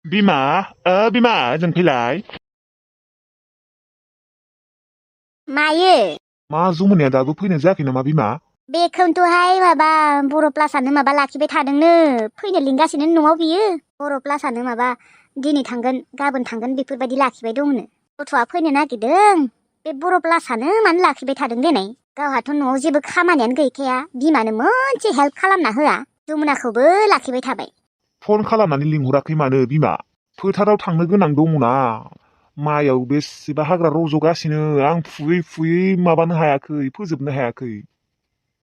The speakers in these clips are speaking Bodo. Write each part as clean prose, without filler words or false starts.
बिमा बिमा जों फैलाय मायो मा जमुनाया दाबो फैनाय जायाखै नामा बिमा बेखौनोथ'हाय माबा बर' प्लासानो माबा लाखिबाय थादोंनो फैनो लिंगासिनो न'आव बियो बर' प्लासानो माबा दिनै थांगोन गाबोन थांगोन बेफोरबायदि लाखिबाय दंनो गथ'आ फैनो नागिरदों बे बर' प्लासानो मानो लाखिबाय थादों देनाय गावहाथ' न'आव जेबो खामानियानो गैखाया बिमानो मोनसे हेल्प खालामना होआ जमुनाखौबो लाखिबाय थाबाय फन खालामनानै लिंहराखै मानो बिमा फोथाराव थांनो गोनां दङना माइयाव बेसेबा हाग्रा रज'गासिनो आं फुयै फुयै माबानो हायाखै फोजोबनो हायाखै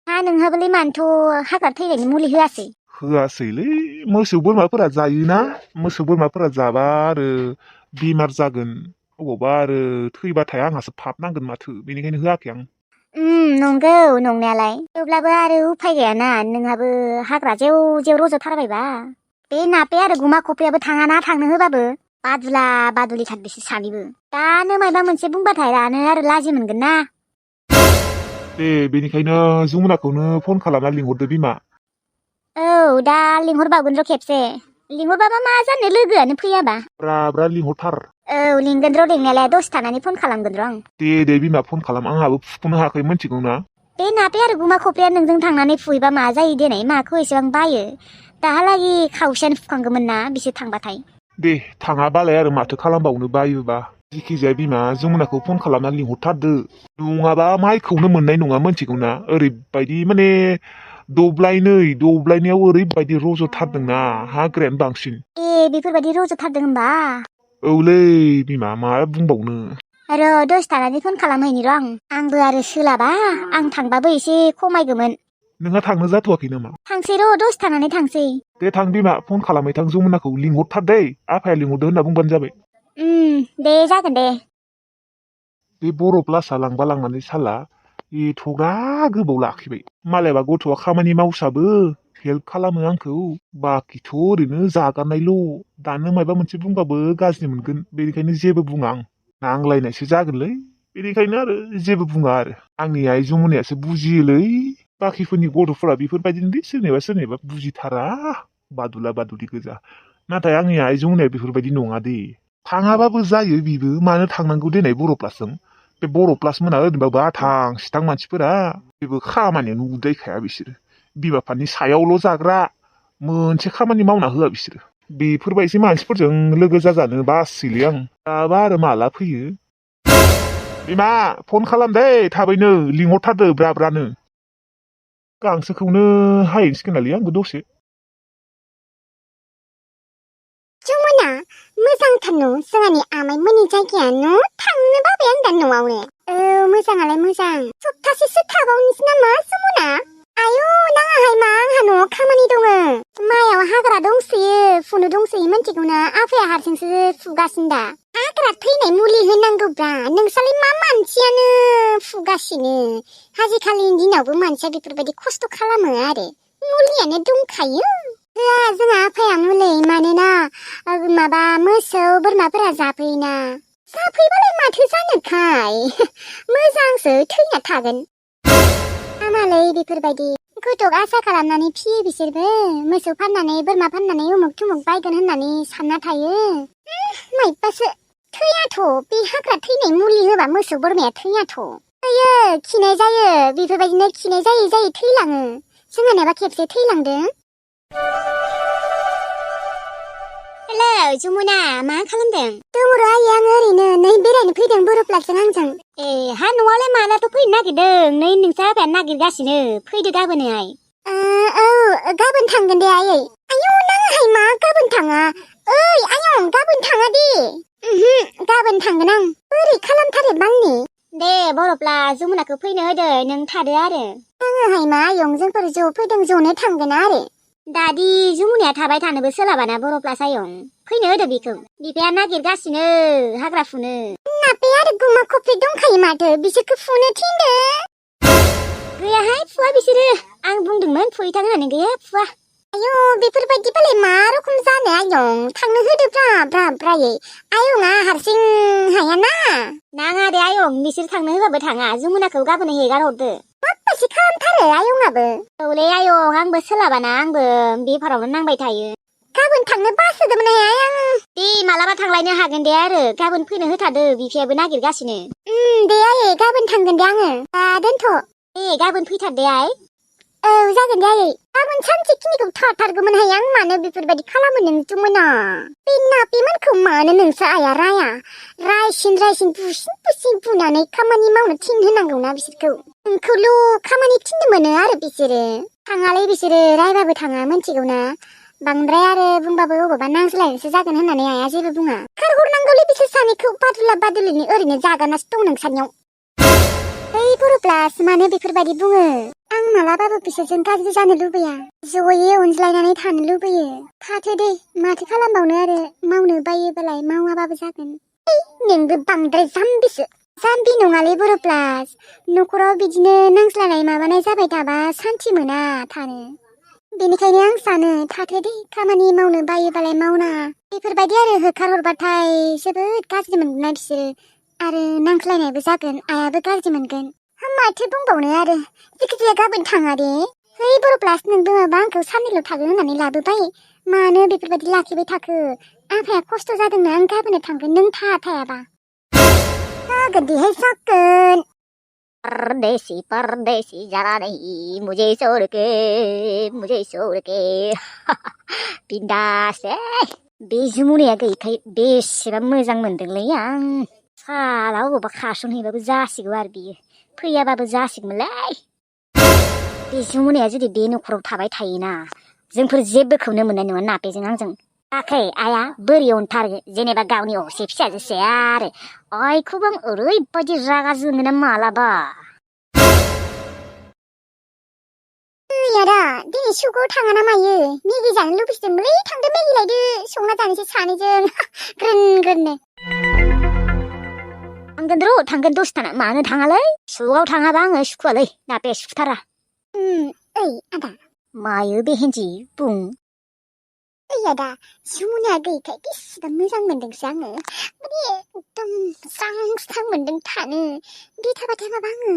हा नोंहाबोलाय मानोथ' हाग्रा थैनायनि मुलि होआसै होआसैलै मोसौ बोरमाफोरा जायोना मोसौ बोरमाफोरा जाबा आरो बेमार जागोन अबावबा आरो थैबाथाय आंहासो पाप नांगोन माथो बेनिखायनो होआखै आं नंगौ नंनायालाय थेवब्लाबो आरो उफाय गैयाना नोंहाबो हाग्रा जेव जेव रज'थारबायबा बे नापे आरो गुमा खफ्रियाबो थाङाना थांनो होबाबो बादुला बादुलिथार बिसोर सानैबो दानो मायबा मोनसे बुंबाथाय दानो आरो लाजि मोनगोन ना दे बेनिखायनो जमुनाखौनो फन खालामना लिंहरदो बिमा औ दा लिंहरबावगोन र' खेबसे लिंहरबाबा मा जानो लोगोआनो फैयाबा ब्रा ब्रा लिंहरथार औ लिंगोन र' लिंनायालाय दसे थानानै फन खालामगोन र' आं दे बिमा फन खालाम आंहाबो फुख'नो हायाखै मिथिगौ ना बे नापे आरो गुमा खफ्रिया नोंजों थांनानै फुहैबा मा जायो देनाय माखौ एसेबां बायो दाहालागि खावसेयानो फुखांगौमोन ना बिसोर थांबाथाय दे थाङाबालाय आरो माथो खालामबावनो बायोबा जिखिजाया बिमा जमुनाखौ फन खालामना लिंहरथारदो नङाबा माइखौनो मोननाय नङा मिथिगौ ना ओरैबायदि माने दब्लायनैयाव ओरैबायदि रज'थारदोंना हाग्रायानो बांसिन बेफोरबायदि रज'थारदों होनबा औलै बिमा मा बुंबावनो र' दसे थानानै फन खालामहैनि र' आंबो आरो सोलाबा आं थांबाबो एसे खमायगौमोन नोंहा थांनो जाथ'वाखै नामा थांसै र' दसे थानानै थांसै दे थां बिमा फन खालामबाय थां जमुनाखौ लिंहरथार दै आफाया लिंहरदो होनना बुंबानो जाबाय दे जागोन दे बे बर' प्लासआ लांबा लांनानै साला एथ'ग्रा गोबाव लाखिबाय मालायबा गथ'आ खामानि मावसाबो हेल्प खालामो आंखौ बाखिथ' ओरैनो जागारनायल' दानो मायबा मोनसे बुंबाबो गाज्रि मोनगोन बेनिखायनो जेबो बुङा आं नांलायनायसो जागोनलै बेनिखायनो आरो जेबो बुङा आरो आंनि आइ जमुनायासो बुजियोलै बाखिफोरनि गथ'फोरा बेफोरबायदिनोलै सोरनिबा बुजिथारा बादुला बादुलि गोजा नाथाय आंनि आइ जमुनाया बेफोरबायदि नङा दे थाङाबाबो जायो बिबो मानो थांनांगौ देनाय बर' प्लासजों बे बर' प्लास मोना ओरैनोबाबो आथां सिथां मानसिफोरा जेबो खामानियानो उदायखाया बिसोरो बिमा बिफानि सायावल' जाग्रा मोनसे खामानि मावना होआ बिसोरो बेफोरबायदि मानसिफोरजों लोगो जाजानो बासैलै आं दाबा आरो माला फैयो बिमा फन खालाम दे थाबैनो लिंहरथारदो ब्रा ब्रानो गांसोखौनो हाहैसिगोनालै आंबो दसे जमुना मोजांथार न' जोंहानि आमाइमोननि जायगाया न' थांनो बाबाय आं दा न'आवनो मोजाङालाय मोजां सप्तासेसो थाबावनोसै नामा जमुना आयु नाङाहाय मा आंहा न'आव खामानि दङ माइयाव हाग्रा दंसोयो फुनो दंसोयो मिथिगौना आफाया हारसिंसो फुगासिनो दा हाग्रा थैनाय मुलि होनांगौब्रा नोंसालाय मा मानसियानो फुगासिनो आजिखालिनि दिनावबो मानसिया बेफोरबायदि खस्थ' खालामो आरो मुलियानो दंखायो होआ जोंहा आफाया मुलि मानोना माबा मोसौ बोरमाफोरा जाफैयोना जाफैबालाय माथो जानोखाय मोजांसो थैना थागोन हामालै बेफोरबायदि गथ' आसा खालामनानै फियो बिसोरबो मोसौ फाननानै बोरमा फाननानै उमुक थुमुक बायगोन होननानै सानना थायो माइबासो थैयाथ' बे हाग्रा थैनाय मुलि होबा मोसौ बोरमाया थैयाथ' थैयो खिनाय जायो बेफोरबायदिनो खिनाय जायै थैलाङो जोंहानियाबा खेबसे थैलांदों हेलौ जमुना मा खालामदों दङ र' आयै आं ओरैनो नै बेरायनो फैदों बर'प्लासजों आंजों हा न'आवलाय मालाथ' फैनो नागिरदों नै नोंसा आफाया नागिरगासिनो फैदो गाबोनहाय औ गाबोन थांगोन दे आयै आयौ नाङाहाय मा गाबोन थाङा ओइ आयं गाबोन थाङा दे गाबोन थांगोन आं बोरै खालामथारो बालनि दे बर'प्ला जमुनाखौ फैनो होदो नों थादो आरो नाङाहाय मा आयं जोंफोर ज' फैदों ज'नो थांगोन आरो दादि जमुनाया थाबाय थानोबो सोलाबाना बर'प्लास आयं फैनो होदो बेखौ बिफाया नागिरगासिनो हाग्रा फुनो नापे आरो गुमा खफ्रि दंखायो माथो बिसोरखौ फुनो थिनदो गैयाहाय फुवा बिसोरो आं बुंदोंमोन फुहैथां होननानै गैया फुवा आयौ बेफोरबायदिबालाय मा रखम जानो आयं थांनो होदो ब्रायै आयंआ हारसिं हायाना नाङा दे आयं बिसोर थांनो होबाबो थाङा जमुनाखौ गाबोन हेगार हरदो माबायदि खालामथारो आयंआबो औलै आयं आंबो सोलाबाना आंबो बेफारावनो नांबाय थायो गाबोन थांनो बासोदोंमोनहाय आं थांलायनो हागोन दे आरो गाबोन फैनो होथादो बिफायाबो नागिरगासिनो दे आयै गाबोन थांगोन दे आङो दा दोनथ' ए गाबोन फैथार दे आइ औ जागोन दे आयै गाबोन सानसेखिनिखौ थाथारगौमोनहाय आं मानो बेफोरबायदि खालामो नोंथुमोना बे नापिमोनखौ मानो नोंसो आइया राया रायसिन बुसिन बुनानै खामानि मावनो थिनहोनांगौना बिसोरखौ नोंखौल' खामानि थिननो मोनो आरो बिसोरो थाङालै बिसोरो रायबाबो थाङा मिथिगौना बांद्राय आरो बुंबाबो अबावबा नांज्लायनायसो जागोन होननानै आइया जेबो बुङा खारहरनांगौलै बिसोर सानैखौ बादुला बादुलिनि ओरैनो जागानासो दं नोंसानियाव ओइ बर'प्लास मानो बेफोरबायदि बुङो आं मालाबाबो बिसोरजों गाज्रि जानो लुबैया जयै अनज्लायनानै थानो लुबैयो थाथो दे माथो खालामबावनो आरो मावनो बायोबालाय मावाबाबो जागोन नोंबो बांद्राय जाम्बिसो जाम्बि नङालै बर'प्लास न'खराव बिदिनो नांज्लायनाय माबानाय जाबाय थाबा सान्थि मोना थानो बेनिखायनो आं सानो थाथो दे खामानि मावनो बायोबालाय मावना बेफोरबायदि आरो होखारहरबाथाय जोबोद गाज्रि मोनगोन बिसोरो आरो नांज्लायनायबो जागोन आइयाबो गाज्रि मोनगोन माथो बुंबावनो आरो जिखिजाया गाबोन थाङा दे है बर'प्लास नोंबो माबा आंखौ साननैल' थागोन होननानै लाबोबाय मानो बेफोरबायदि लाखिबाय थाखो आफाया खस्थ' जादोंना आं गाबोनो थांगोन नों थायाबा जागोन देहाय जागोन परदेसी जाना नहीं मुझे छोड़ के बिन्दास बे जुमुनाया गैयिखाय बेसेबा मोजां मोनदोंलै आं साला अबावबा खासनहैबाबो जासिगौ आरो बियो फैयाबाबो जासिगौमोनलै बे जुमुनाया जुदि बे न'खराव थाबाय थायोना जोंफोर जेबोखौनो मोननाय नङा नापेजों आंजों आखै आइया बोरै अनथारो जेनेबा गावनि असे फिसाजोसो आरो आइखौबो आं ओरैबायदि रागा जोङोना मालाबा आदा दिनै सुगाव थाङा ना मायो मेगि जानो लुबैदोंमोनलै थांदो मेगि लायदो संना जानोसै सानैजों ग्रोन ग्रोननो थांगोन दसे थाना मानो थाङालै सुगाव थाङाबा आङो सुखुवालै नापे सुखुथारा ओइ आदा मायो बेहेन्जि बुं ओइ आदा जुमुनाया गैयिखाय बेसेबा मोजां मोनदोंसो आङो माने एकदम स्रां मोनदों थानो बे थाबाय थाबाबा आङो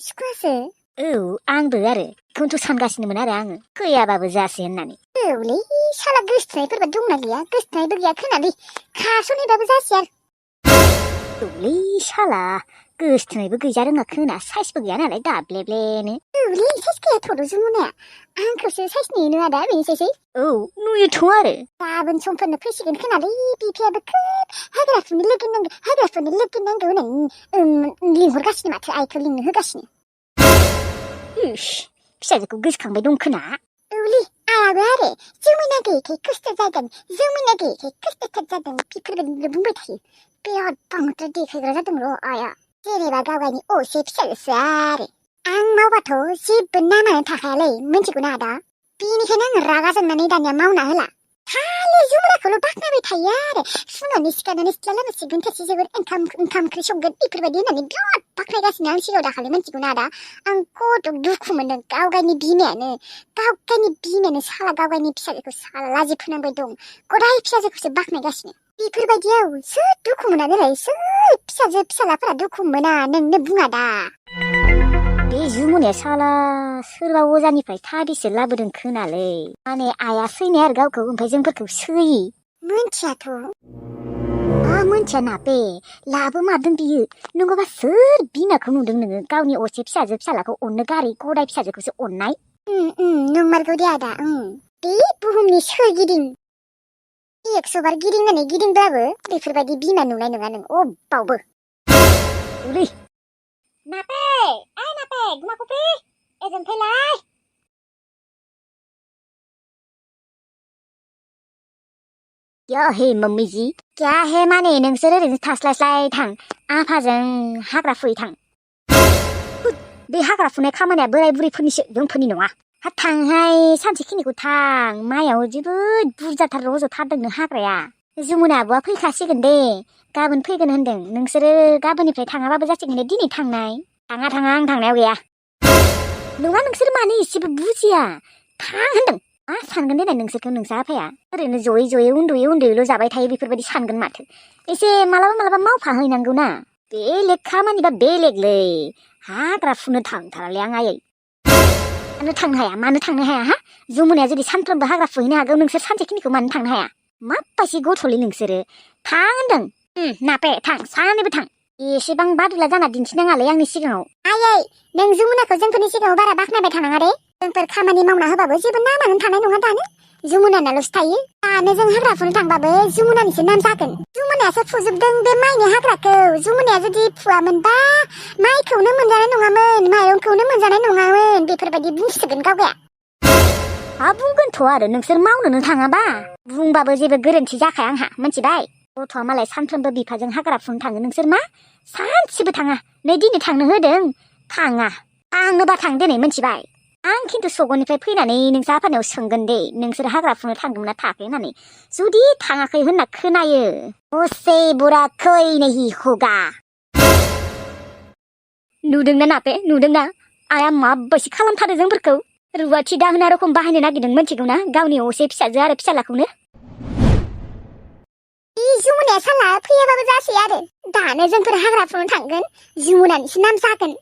सुखुवासो औ आंबो आरो बेखौनोथ' सानगासिनोमोन आरो आङो फैयाबाबो जासै होननानै औलै साला गोसथोनायफोरबा दंना गैया गोसथोनायबो गैया खोनालै खासनहैबाबो जासै आरो औलै साला गोसथोनायबो गैजा रोङा खोना साइसबो गैया नालाय दाब्लेब्लेनो औलै साइस गैयाथ'र' जुमुनाया आंखौसो साइस नुयो आदा बेनोसै औ नुयोथ' आरो गाबोन समफोरनो फैसिगोन खोनालै बिफायाबो खोब हाग्राफोरनि लोगो नांगौ होननानै लिंहरगासिनो माथो आइखौ लिंनो होगासिनो इस फिसाजोखौ गोसोखांबाय दं खोना औलै आइयाबो आरो जुमुना गैयिखाय खस्थ' जादों बेफोरबायदिनो बुंबाय थायो बिराद बांद्राय देखायग्रा जादों र' आइया जेनेबा गावगायनि असे फिसाजोसो आरो आं मावबाथ' जेबो नामानो थाखायालै मिथिगौना आदा बेनिखायनो आङो रागा जोंनानै दानिया मावना होला खालि जुमुनाखौल' बाख्नायबाय थायो आरो फुङावनो सिखारनानै सिथ्ला लामासिगोन थोरसि जोबोर ओंखाम ओंख्रि संगोन बेफोरबायदि होननानै बिराद बाख्नायगासिनो आं सिगाङाव दाखालि मिथिगौना आदा आं खथ' दुखु मोनदों गावगायनि बिमायानो साला गावगायनि फिसाजोखौ साला लाजि फोनांबाय दं गदाय फिसाजोखौसो बाख्नायगासिनो बेफोरबायदियाव सोर दुखु मोना देलाय सोर फिसालाफोरा दुखु मोना नोंनो बुङा दा बे जुमुनाया साला सोरबा अजानिफ्राय थाबिसो लाबोदों खोनालै माने आइया सैनाय आरो गावखौ ओमफ्राय जोंफोरखौ सैयि मोनथियाथ' मोनथिया नापे लाबोमारदों बियो नंगौबा सोर बिमाखौ नुदों नोङो गावनि असे फिसालाखौ अननो गारै गदाय फिसाजोखौसो अननाय नंमारगौ दे आदा बे बुहुमनि सोरगिदिं 100 बार गिदिंनानै गिदिंब्लाबो बेफोरबायदि बिमा नुनाय नङा नों अबावबो उलै नापे गुमाखौपे एजों फैलाय क्या हे मम्मी जी क्या हे माने नोंसोर ओरैनो थास्लायस्लाय थां आफाजों हाग्रा फुयै थां बे हाग्रा फुनाय खामानिया बोराय बुरैफोरनिसो जोंफोरनि नङा थांहाय सानसेखिनिखौ थां माइयाव जोबोद बुरजाथार रज'थारदोंनो हाग्राया जुमुना आब'आ फैखासिगोन दे गाबोन फैगोन होनदों नोंसोरो गाबोननिफ्राय थाङाबाबो जासिगोन दे दिनै थांनाय थाङा आं थांनायाव गैया नङा नोंसोर मानो एसेबो बुजिया थां होनदों मा सानगोन देनाय नोंसोरखौ नोंसा आफाया ओरैनो जयै उन्दुयै जाबाय थायो बेफोरबायदि सानगोन माथो एसे मालाबा मावफाहैनांगौ ना बेलेग खामानिबा बेलेगलै हाग्रा फुनो थांथारालै आं आयै मानो थांनो हाया हा जुमुनाया जुदि सानफ्रोमबो हाग्रा फुहैनो हागौ नोंसोर सानसेखिनिखौ मानो थांनो हाया माबायदि गथ'लै नोंसोरो थां होनदों नापे थां सानैबो थां एसेबां बादुला जाना दिन्थिनाङालै आंनि सिगाङाव आयै नों जमुनाखौ जोंफोरनि सिगाङाव बारा बाख्नायबाय थानाङा दे जोंफोर खामानि मावना होबाबो जेबो नामानो थानाय नङा दानो जमुनानाल'सो थायो दानो जों हाग्रा फुनो थांबाबो जमुनानिसो नाम जागोन जमुनायासो फुजोबदों बे माइनि हाग्राखौ जमुनाया जुदि फुवामोनबा माइखौनो मोनजानाय नङामोन माइरंखौनो मोनजानाय नङामोन बेफोरबायदि बुंसिगोन गावगाया बुंगोनथ' आरो नोंसोर मावनोनो थाङाबा बुंबाबो जेबो गोरोन्थि जाखाया आंहा मिथिबाय गथ'आ मालाय सानफ्रोमबो बिफाजों हाग्रा फुनो थाङो नोंसोर मा सानसेबो थाङा नै दिनै थांनो होदों थाङा थांनोबा थां दिनै मिथिबाय आं खिन्थु सगनिफ्राय फैनानै नोंसोर आफानियाव सोंगोन दे नोंसोर हाग्रा फुनो थांदोंमोन ना थाङाखै होननानै जुदि थाङाखै होनना खोनायो उसे बुराखै नहीं होगा नुदोंना नापे नुदोंना आया माबायदि खालामथारो जोंफोरखौ रुवाथि दाहोना रखम बाहायनो नागिरदों मिथिगौना गावनि असे फिसाजो आरो फिसालाखौनो जमुनाया साला फैयाबाबो जासै आरो दानो जोंफोर हाग्रा फुनो थांगोन जमुनानिसो नाम जागोन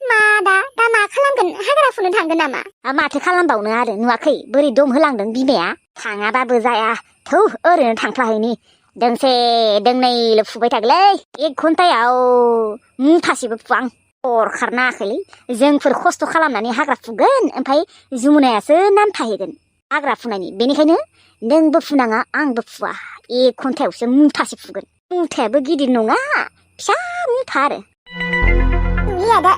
दा मा खालामगोन हाग्रा फुनो थांगोन नामा माथो खालामबावनो आरो नुवाखै बोरै दम होलांदों बिमाया थाङाबाबो जाया थौ ओरैनो थांफ्लाहैनि दोंसे दोंनैल' फुबाय थागोलै 1 घन्टायाव मुथासेबो फुवां हरखार नाङाखैलै जोंफोर खस्थ' खालामनानै हाग्रा फुगोन ओमफ्राय जमुनायासो नाम थाहैगोन हाग्रा फुनायनि बेनिखायनो नोंबो फुनाङा आंबो फुवा 1 घन्टायावसो मुथासे फुगोन मुथायाबो गिदिर नङा फिसा मुथा आरो दा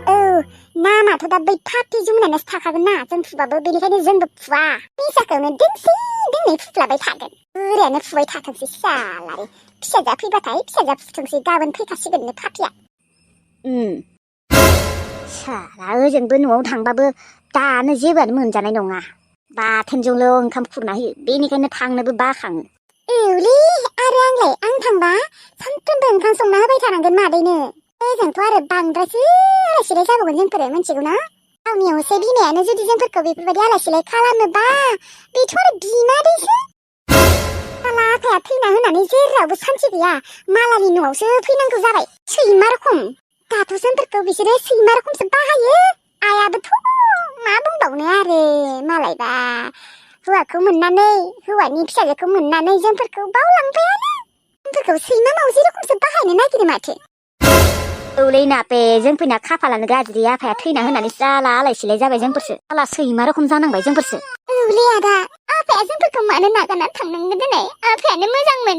नामाथ' दा बै पार्टि जमुनायासो थाखागोन ना जों फुबाबो बेनिखायनो जोंबो फुवा फैसाखौनो दोंसे दोंनै फुफ्लाबाय थागोन ओरैनो फुबाय थाथोंसै सालारि फिसाजोआ फैबाथाय फिसाजोआ फुथोंसै गाबोन फैखासिगोननो पार्टिया साला ओजोंबो न'आव थांबाबो दानो जेबोआनो मोनजानाय नङा बाथोनजोंल' ओंखाम खुरना होयो बेनिखायनो थांनोबो बाखाङो औलै आरो आं थांबा सानफ्रोमबो ओंखाम संना होबाय थानांगोन मादैनो ओजोंथ' आरो बांद्रायसो आलासिलाय जाबावगोन जोंफोरो मिथिगौना गावनि असे बिमायानो जुदि जोंफोरखौ बेफोरबायदि आलासिलाय खालामोबा बेथ' आरो बिमादैसो साला आफाया थैना होनानै जेरावबो सान्थि गैया मालानि न'आवसो फैनांगौ जाबाय सैमा रखम दाथ' जोंफोरखौ बिसोरो सैमा रखमसो बाहायो आयाबोथ' मा बुंबावनो आरो मालायबा हौवाखौ मोननानै हौवानि फिसाजोखौ मोननानै जोंफोरखौ बावलांबायानो जोंफोरखौ सैमा मावजि रखमसो बाहायनो नागिरो माथो औलै नापे जोंफोरना खाफालानो गाज्रि आफाया थैना होनानै जाला आलायसिलाय जाबाय जोंफोरसो साला सैमा रखम जानांबाय जोंफोरसो औलै आदा आफाया जोंफोरखौ मानो नागारना थांनांगौ दिनै आफायानो मोजांमोन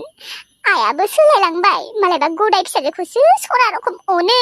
आयाबो सोलायलांबाय मालायबा गदाय फिसाजोखौसो सरा रखम अनो